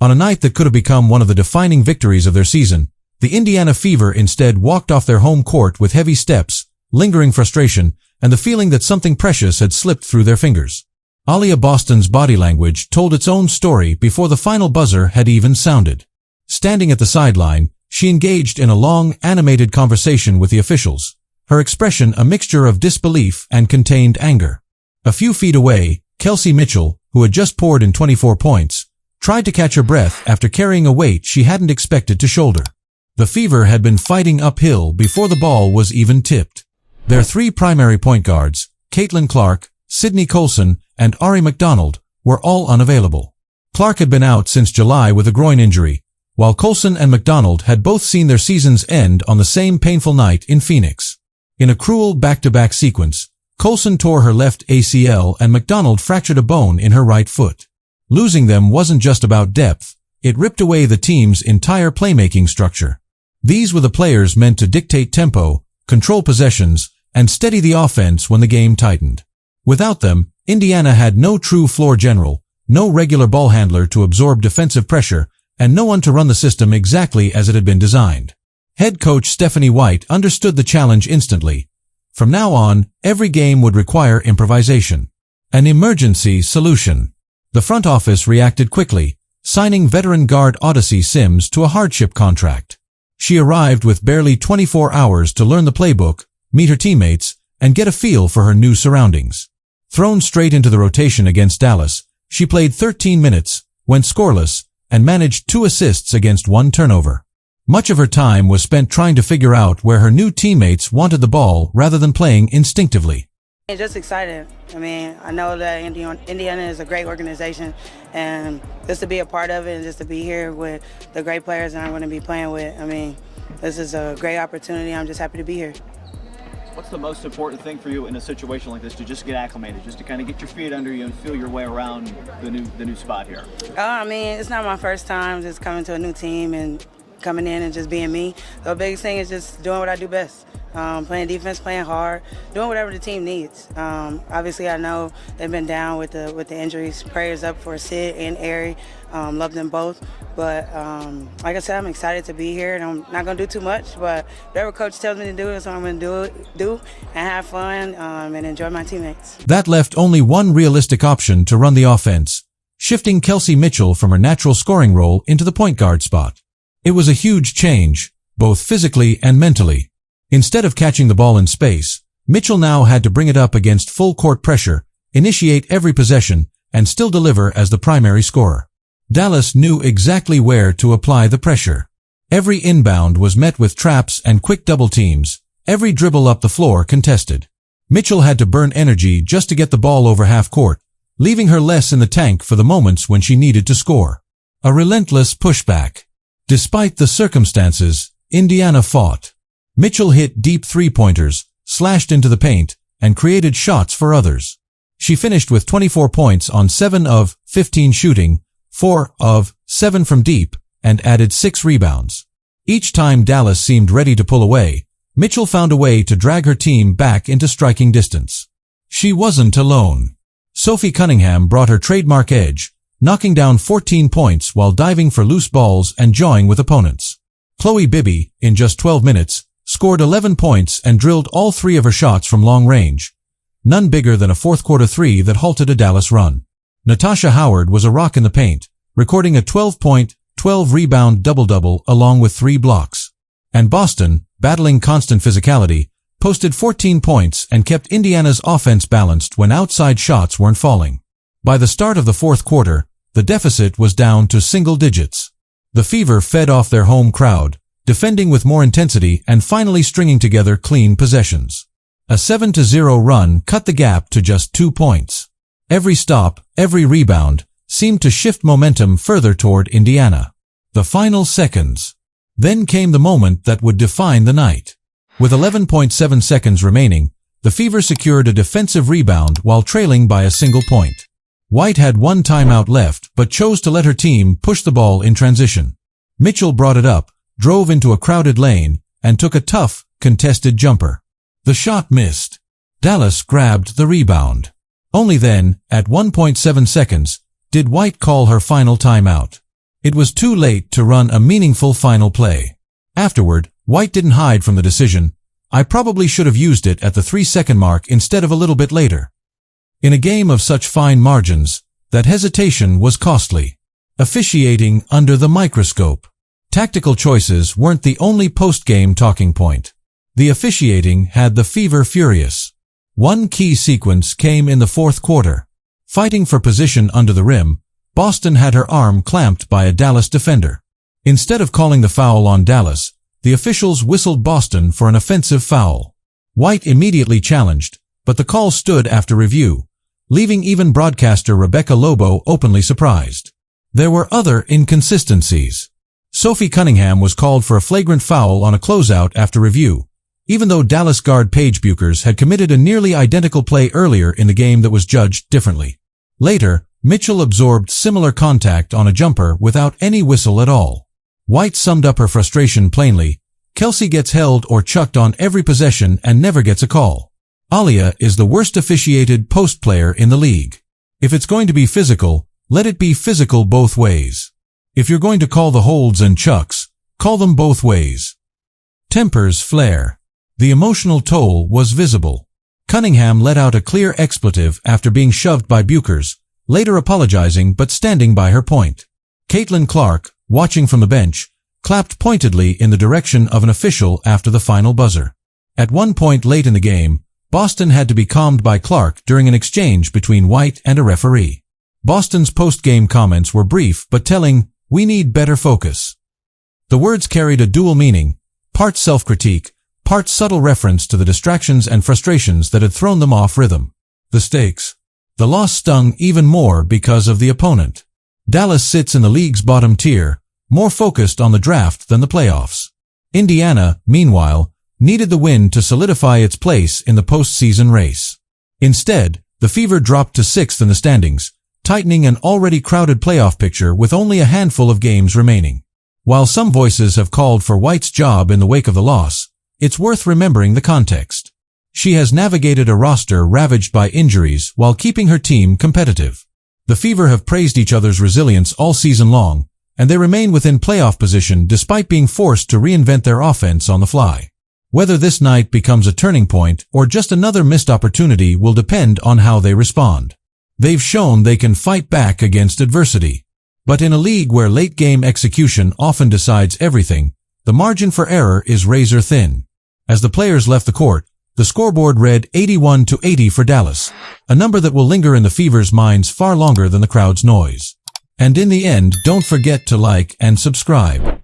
On a night that could have become one of the defining victories of their season, the Indiana Fever instead walked off their home court with heavy steps, lingering frustration, and the feeling that something precious had slipped through their fingers. Aliyah Boston's body language told its own story before the final buzzer had even sounded. Standing at the sideline, she engaged in a long, animated conversation with the officials, her expression a mixture of disbelief and contained anger. A few feet away, Kelsey Mitchell, who had just poured in 24 points, tried to catch her breath after carrying a weight she hadn't expected to shoulder. The Fever had been fighting uphill before the ball was even tipped. Their three primary point guards, Caitlin Clark, Sydney Colson, and Ari McDonald, were all unavailable. Clark had been out since July with a groin injury, while Colson and McDonald had both seen their seasons end on the same painful night in Phoenix. In a cruel back-to-back sequence, Colson tore her left ACL and McDonald fractured a bone in her right foot. Losing them wasn't just about depth, it ripped away the team's entire playmaking structure. These were the players meant to dictate tempo, control possessions, and steady the offense when the game tightened. Without them, Indiana had no true floor general, no regular ball handler to absorb defensive pressure, and no one to run the system exactly as it had been designed. Head coach Stephanie White understood the challenge instantly. From now on, every game would require improvisation. An emergency solution. The front office reacted quickly, signing veteran guard Odyssey Sims to a hardship contract. She arrived with barely 24 hours to learn the playbook, meet her teammates, and get a feel for her new surroundings. Thrown straight into the rotation against Dallas, she played 13 minutes, went scoreless, and managed 2 assists against 1 turnover. Much of her time was spent trying to figure out where her new teammates wanted the ball rather than playing instinctively. Just excited. I mean, I know that Indiana is a great organization, and just to be a part of it and just to be here with the great players that I'm going to be playing with, I mean, this is a great opportunity. I'm just happy to be here. What's the most important thing for you in a situation like this to just get acclimated, just to kind of get your feet under you and feel your way around the new spot here? I mean, it's not my first time just coming to a new team and coming in and just being me. The biggest thing is just doing what I do best. Playing defense, playing hard, doing whatever the team needs. Obviously, I know they've been down with the injuries. Prayers up for Sid and Ari. Love them both. But like I said, I'm excited to be here, and I'm not going to do too much. But whatever coach tells me to do is what I'm going to do and have fun and enjoy my teammates. That left only one realistic option to run the offense, shifting Kelsey Mitchell from her natural scoring role into the point guard spot. It was a huge change, both physically and mentally. Instead of catching the ball in space, Mitchell now had to bring it up against full court pressure, initiate every possession, and still deliver as the primary scorer. Dallas knew exactly where to apply the pressure. Every inbound was met with traps and quick double teams, every dribble up the floor contested. Mitchell had to burn energy just to get the ball over half court, leaving her less in the tank for the moments when she needed to score. A relentless pushback. Despite the circumstances, Indiana fought. Mitchell hit deep three-pointers, slashed into the paint, and created shots for others. She finished with 24 points on 7 of 15 shooting, 4 of 7 from deep, and added 6 rebounds. Each time Dallas seemed ready to pull away, Mitchell found a way to drag her team back into striking distance. She wasn't alone. Sophie Cunningham brought her trademark edge, knocking down 14 points while diving for loose balls and jawing with opponents. Chloe Bibby, in just 12 minutes, scored 11 points and drilled all 3 of her shots from long range, none bigger than a fourth-quarter 3 that halted a Dallas run. Natasha Howard was a rock in the paint, recording a 12-point, 12-rebound double-double along with 3 blocks. And Boston, battling constant physicality, posted 14 points and kept Indiana's offense balanced when outside shots weren't falling. By the start of the fourth quarter, the deficit was down to single digits. The Fever fed off their home crowd, defending with more intensity and finally stringing together clean possessions. A 7-0 run cut the gap to just 2 points. Every stop, every rebound, seemed to shift momentum further toward Indiana. The final seconds. Then came the moment that would define the night. With 11.7 seconds remaining, the Fever secured a defensive rebound while trailing by a single point. White had 1 timeout left but chose to let her team push the ball in transition. Mitchell brought it up, drove into a crowded lane, and took a tough, contested jumper. The shot missed. Dallas grabbed the rebound. Only then, at 1.7 seconds, did White call her final timeout. It was too late to run a meaningful final play. Afterward, White didn't hide from the decision. I probably should have used it at the 3-second mark instead of a little bit later. In a game of such fine margins, that hesitation was costly. Officiating under the microscope. Tactical choices weren't the only post-game talking point. The officiating had the Fever furious. One key sequence came in the fourth quarter. Fighting for position under the rim, Boston had her arm clamped by a Dallas defender. Instead of calling the foul on Dallas, the officials whistled Boston for an offensive foul. White immediately challenged, but the call stood after review, leaving even broadcaster Rebecca Lobo openly surprised. There were other inconsistencies. Sophie Cunningham was called for a flagrant foul on a closeout after review, even though Dallas guard Paige Buchers had committed a nearly identical play earlier in the game that was judged differently. Later, Mitchell absorbed similar contact on a jumper without any whistle at all. White summed up her frustration plainly. Kelsey gets held or chucked on every possession and never gets a call. Aliyah is the worst officiated post player in the league. If it's going to be physical, let it be physical both ways. If you're going to call the holds and chucks, call them both ways. Tempers flare. The emotional toll was visible. Cunningham let out a clear expletive after being shoved by Buchers, later apologizing but standing by her point. Caitlin Clark, watching from the bench, clapped pointedly in the direction of an official after the final buzzer. At one point late in the game, Boston had to be calmed by Clark during an exchange between White and a referee. Boston's post-game comments were brief but telling, "We need better focus." The words carried a dual meaning, part self-critique, part subtle reference to the distractions and frustrations that had thrown them off rhythm. The stakes. The loss stung even more because of the opponent. Dallas sits in the league's bottom tier, more focused on the draft than the playoffs. Indiana, meanwhile, needed the win to solidify its place in the postseason race. Instead, the Fever dropped to 6th in the standings, tightening an already crowded playoff picture with only a handful of games remaining. While some voices have called for White's job in the wake of the loss, it's worth remembering the context. She has navigated a roster ravaged by injuries while keeping her team competitive. The Fever have praised each other's resilience all season long, and they remain within playoff position despite being forced to reinvent their offense on the fly. Whether this night becomes a turning point or just another missed opportunity will depend on how they respond. They've shown they can fight back against adversity. But in a league where late-game execution often decides everything, the margin for error is razor thin. As the players left the court, the scoreboard read 81-80 for Dallas, a number that will linger in the Fever's minds far longer than the crowd's noise. And in the end, don't forget to like and subscribe.